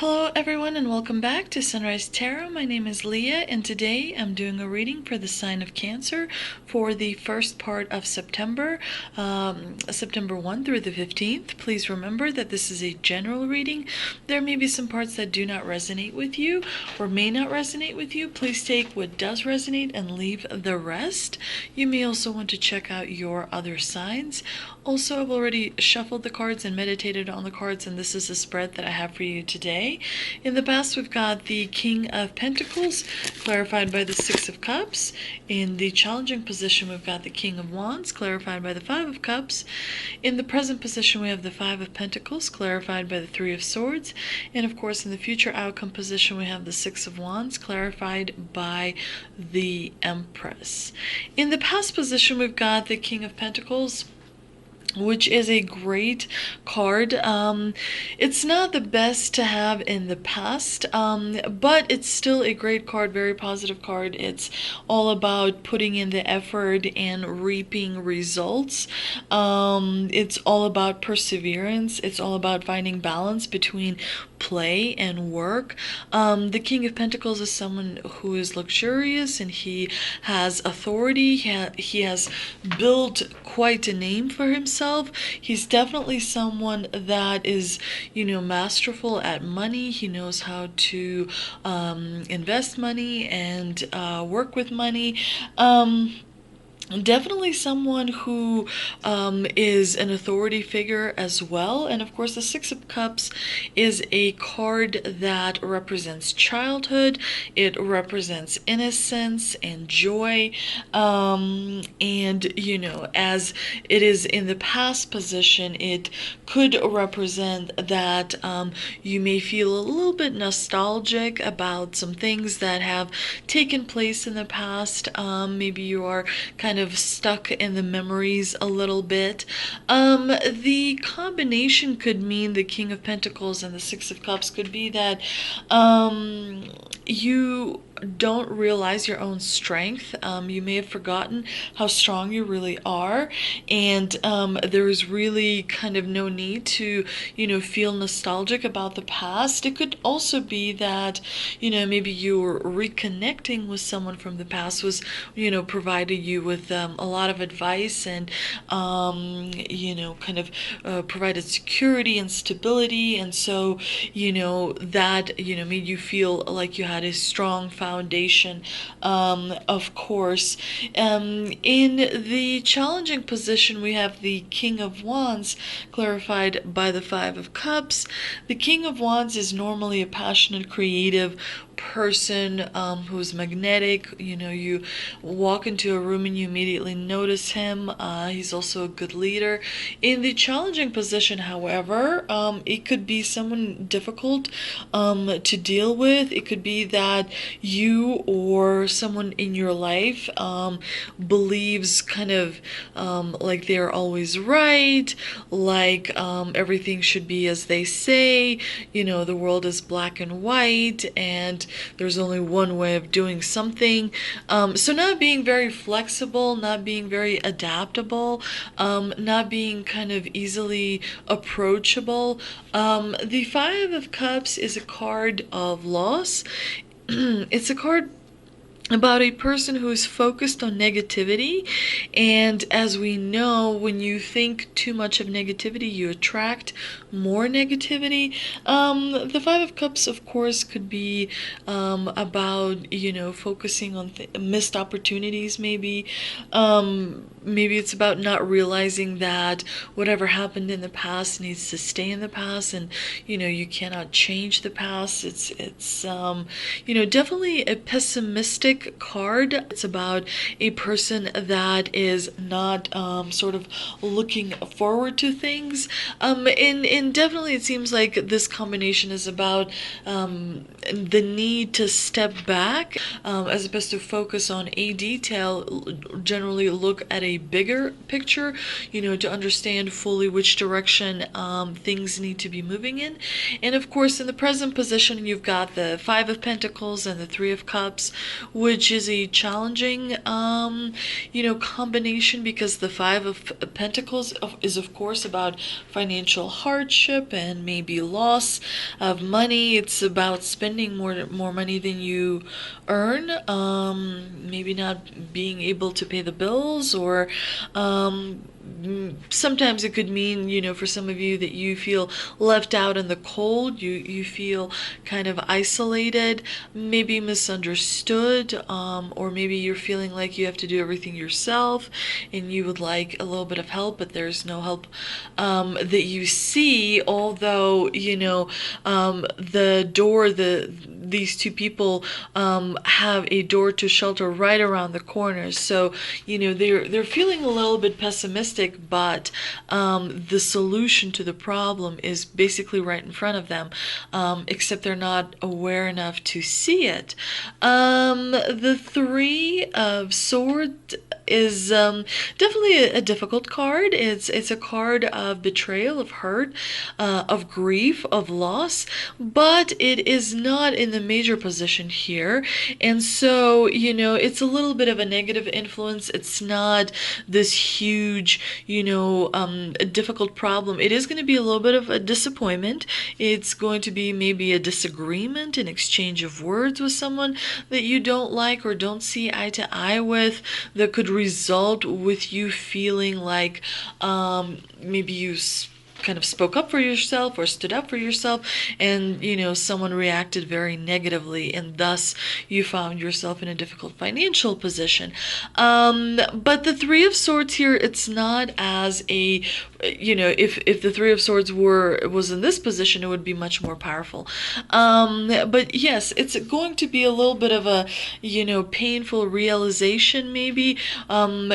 Hello everyone and welcome back to Sunrise Tarot. My name is Leah and today I'm doing a reading for the sign of Cancer for the first part of September, September 1 through the 15th. Please remember that this is a general reading. There may be some parts that do not resonate with you or may not resonate with you. Please take what does resonate and leave the rest. You may also want to check out your other signs. Also, I've already shuffled the cards and meditated on the cards, and this is the spread that I have for you today. In the past, we've got the King of Pentacles, clarified by the Six of Cups. In the challenging position, we've got the King of Wands, clarified by the Five of Cups. In the present position, we have the Five of Pentacles, clarified by the Three of Swords. And of course, in the future outcome position, we have the Six of Wands, clarified by the Empress. In the past position, we've got the King of Pentacles, which is a great card. It's not the best to have in the past, but it's still a great card, very positive card. It's all about putting in the effort and reaping results. It's all about perseverance. It's all about finding balance between play and work. The King of Pentacles is someone who is luxurious and he has authority. He has built quite a name for himself. He's definitely someone that is, masterful at money. He knows how to invest money and work with money. Definitely someone who is an authority figure as well. And of course, the Six of Cups is a card that represents childhood. It represents innocence and joy. And, as it is in the past position, it could represent that you may feel a little bit nostalgic about some things that have taken place in the past. Maybe you are kind of stuck in the memories a little bit. The combination could mean the King of Pentacles and the Six of Cups could be that you don't realize your own strength. You may have forgotten how strong you really are, and there's really kind of no need to, feel nostalgic about the past. It could also be that, maybe you were reconnecting with someone from the past was, provided you with a lot of advice and, provided security and stability, and so, that, made you feel like you had a strong foundation. Of course, in the challenging position, we have the King of Wands, clarified by the Five of Cups. The King of Wands is normally a passionate, creative person who's magnetic. You walk into a room and you immediately notice him. He's also a good leader. In the challenging position, however, it could be someone difficult to deal with. It could be that you or someone in your life believes kind of like they're always right, like everything should be as they say. The world is black and white and there's only one way of doing something. So not being very flexible, not being very adaptable, not being kind of easily approachable. The Five of Cups is a card of loss. It's a card about a person who is focused on negativity, and as we know, when you think too much of negativity, you attract more negativity. The Five of Cups, of course, could be about, focusing on missed opportunities, maybe. Maybe it's about not realizing that whatever happened in the past needs to stay in the past, and, you cannot change the past. It's definitely a pessimistic card. It's about a person that is not sort of looking forward to things. And definitely it seems like this combination is about the need to step back as opposed to focus on a detail, generally look at a bigger picture, to understand fully which direction things need to be moving in. And of course, in the present position, you've got the Five of Pentacles and the Three of Cups, which is a challenging, combination, because the Five of Pentacles is, of course, about financial hardship and maybe loss of money. It's about spending more money than you earn, maybe not being able to pay the bills, or sometimes it could mean, for some of you, that you feel left out in the cold. You feel kind of isolated, maybe misunderstood, or maybe you're feeling like you have to do everything yourself and you would like a little bit of help, but there's no help that you see. Although, the door, these two people have a door to shelter right around the corner. So, they're feeling a little bit pessimistic, but the solution to the problem is basically right in front of them, except they're not aware enough to see it. The Three of Swords is definitely a difficult card. It's a card of betrayal, of hurt, of grief, of loss, but it is not in the major position here, and so it's a little bit of a negative influence. It's not this huge, a difficult problem. It is going to be a little bit of a disappointment. It's going to be maybe a disagreement, an exchange of words with someone that you don't like or don't see eye to eye with, that could result with you feeling like maybe you kind of spoke up for yourself or stood up for yourself, and someone reacted very negatively, and thus you found yourself in a difficult financial position. But the Three of Swords here, it's not as a, if the Three of Swords was in this position, it would be much more powerful. But yes, it's going to be a little bit of a painful realization. Maybe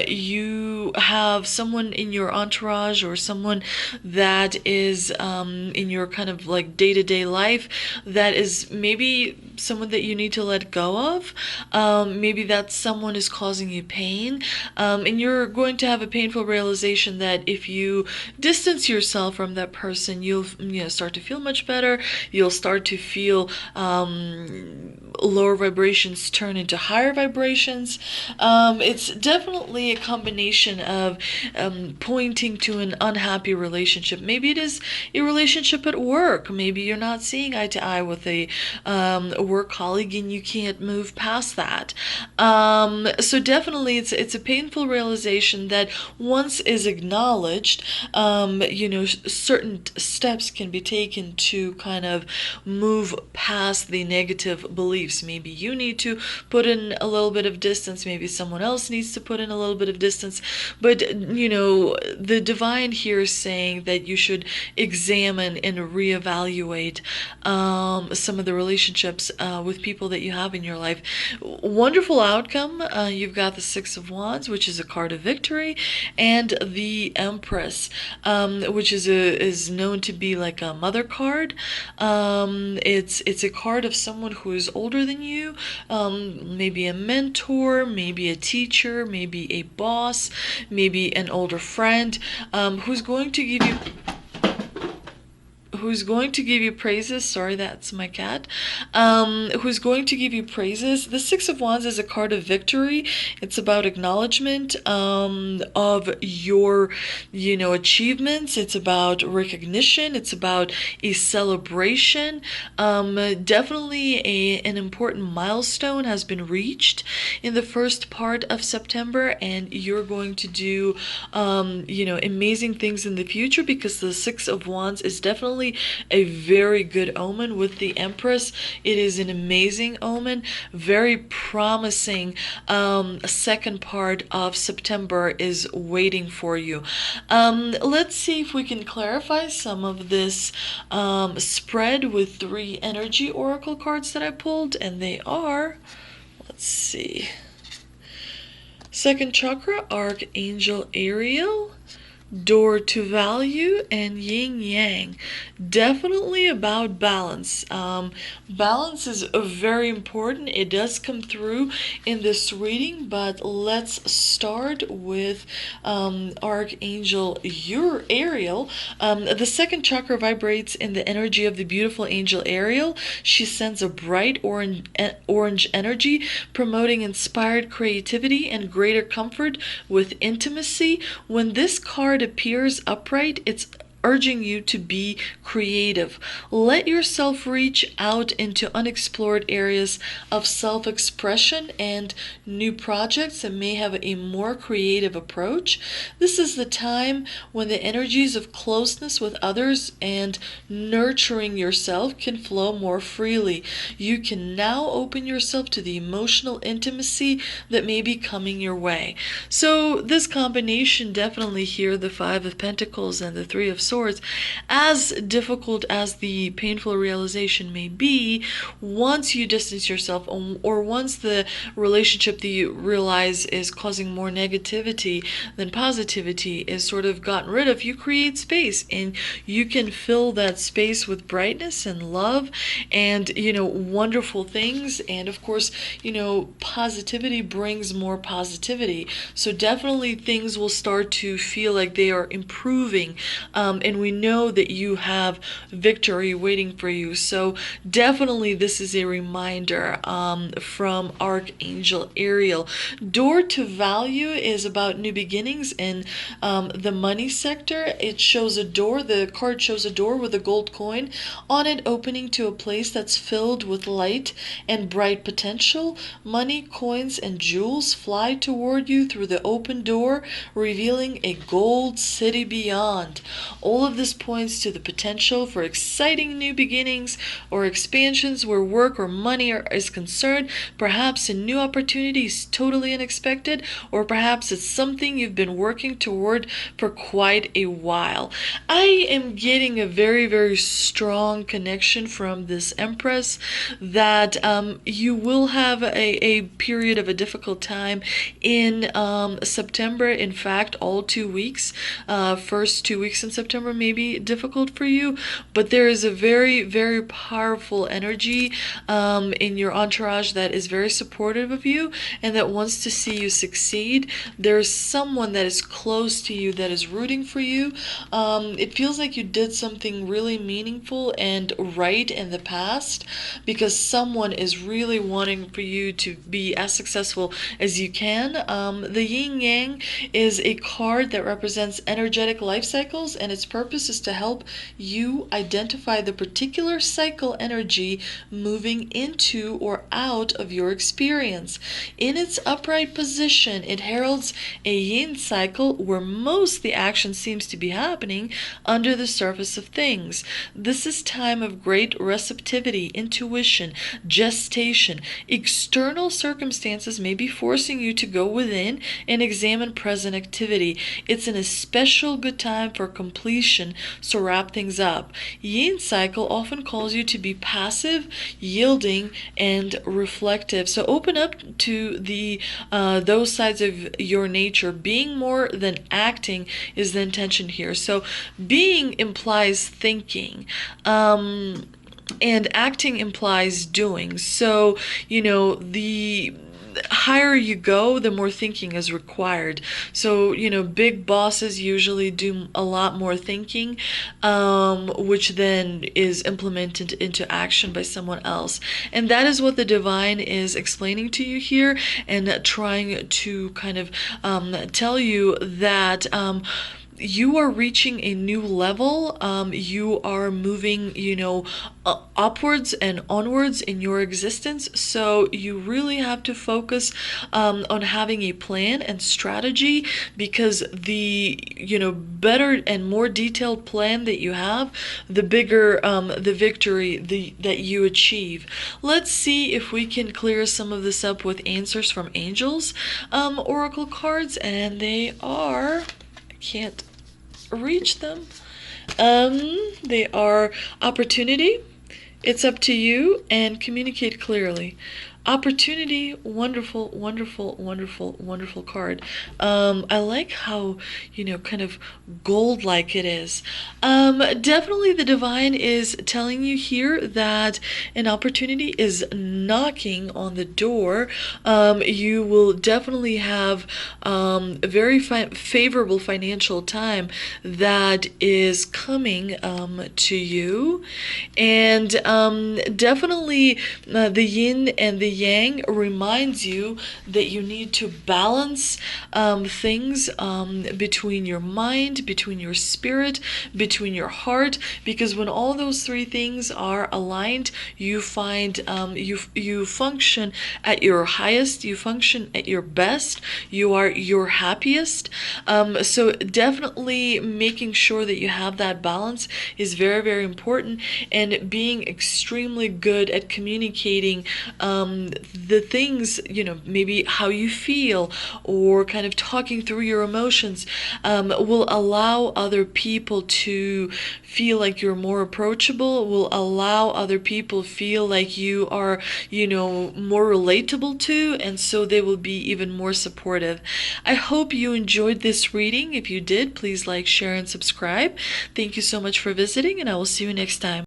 you have someone in your entourage, or someone that is in your kind of like day-to-day life, that is maybe someone that you need to let go of. Maybe that someone is causing you pain, and you're going to have a painful realization that if you distance yourself from that person, you'll start to feel much better. You'll start to feel lower vibrations turn into higher vibrations. It's definitely a combination of pointing to an unhappy relationship. Maybe it is a relationship at work. Maybe you're not seeing eye to eye with a work colleague, and you can't move past that. So definitely it's a painful realization that once is acknowledged, certain steps can be taken to kind of move past the negative beliefs. Maybe you need to put in a little bit of distance, maybe someone else needs to put in a little bit of distance, but the divine here is saying that you should examine and reevaluate some of the relationships with people that you have in your life. Wonderful outcome. You've got the Six of Wands, which is a card of victory, and the Empress, which is known to be like a mother card. It's a card of someone who is older than you, maybe a mentor, maybe a teacher, maybe a boss, maybe an older friend, who's going to give you praises. Sorry, that's my cat. Who's going to give you praises. The Six of Wands is a card of victory. It's about acknowledgement of your, achievements. It's about recognition. It's about a celebration. Definitely an important milestone has been reached in the first part of September, and you're going to do, amazing things in the future, because the Six of Wands is definitely a very good omen with the Empress. It is an amazing omen, very promising. Second part of September is waiting for you. Let's see if we can clarify some of this spread with 3 energy oracle cards that I pulled, and they are, let's see, Second Chakra, Archangel Ariel, door to value, and yin yang. Definitely about balance. Balance is very important. It does come through in this reading, but let's start with Archangel Ariel. The second chakra vibrates in the energy of the beautiful angel Ariel. She sends a bright orange energy, promoting inspired creativity and greater comfort with intimacy. When this card appears upright, it's urging you to be creative. Let yourself reach out into unexplored areas of self-expression and new projects that may have a more creative approach. This is the time when the energies of closeness with others and nurturing yourself can flow more freely. You can now open yourself to the emotional intimacy that may be coming your way. So this combination definitely here, the Five of Pentacles and the Three of Swords, as difficult as the painful realization may be, once you distance yourself, or once the relationship that you realize is causing more negativity than positivity is sort of gotten rid of, you create space, and you can fill that space with brightness and love and, wonderful things. And of course, positivity brings more positivity. So definitely things will start to feel like they are improving. And we know that you have victory waiting for you. So definitely this is a reminder from Archangel Ariel. Door to value is about new beginnings in the money sector. It shows a door. The card shows a door with a gold coin on it, opening to a place that's filled with light and bright potential. Money, coins, and jewels fly toward you through the open door, revealing a gold city beyond. All of this points to the potential for exciting new beginnings or expansions where work or money is concerned. Perhaps a new opportunity is totally unexpected, or perhaps it's something you've been working toward for quite a while. I am getting a very, very strong connection from this Empress that you will have a period of a difficult time in September. In fact, all 2 weeks, first 2 weeks in September may be difficult for you, but there is a very, very powerful energy in your entourage that is very supportive of you and that wants to see you succeed. There's someone that is close to you that is rooting for you. It feels like you did something really meaningful and right in the past, because someone is really wanting for you to be as successful as you can. The yin yang is a card that represents energetic life cycles, and its purpose is to help you identify the particular cycle energy moving into or out of your experience. In its upright position, it heralds a yin cycle where most the action seems to be happening under the surface of things. This is time of great receptivity, intuition, gestation. External circumstances may be forcing you to go within and examine present activity. It's an especially good time for completion, so wrap things up. Yin cycle often calls you to be passive, yielding, and reflective. So open up to the those sides of your nature. Being more than acting is the intention here. So being implies thinking. And acting implies doing. So, the higher you go, the more thinking is required. So, big bosses usually do a lot more thinking, which then is implemented into action by someone else. And that is what the divine is explaining to you here, and trying to kind of tell you that you are reaching a new level. You are moving, upwards and onwards in your existence. So you really have to focus on having a plan and strategy, because the, better and more detailed plan that you have, the bigger the victory that you achieve. Let's see if we can clear some of this up with answers from angels oracle cards, and they are, can't reach them. They are opportunity, it's up to you, and communicate clearly. Opportunity, wonderful, wonderful, wonderful, wonderful card. I like how, kind of gold-like it is. Definitely the divine is telling you here that an opportunity is knocking on the door. You will definitely have a very favorable financial time that is coming to you. And definitely the yin and the yang reminds you that you need to balance things between your mind, between your spirit, between your heart, because when all those three things are aligned, you find you function at your highest, you function at your best, you are your happiest. So definitely making sure that you have that balance is very, very important, and being extremely good at communicating the things, maybe how you feel, or kind of talking through your emotions, will allow other people to feel like you're more approachable, will allow other people feel like you are, more relatable to, and so they will be even more supportive. I hope you enjoyed this reading. If you did, please like, share, and subscribe. Thank you so much for visiting, and I will see you next time.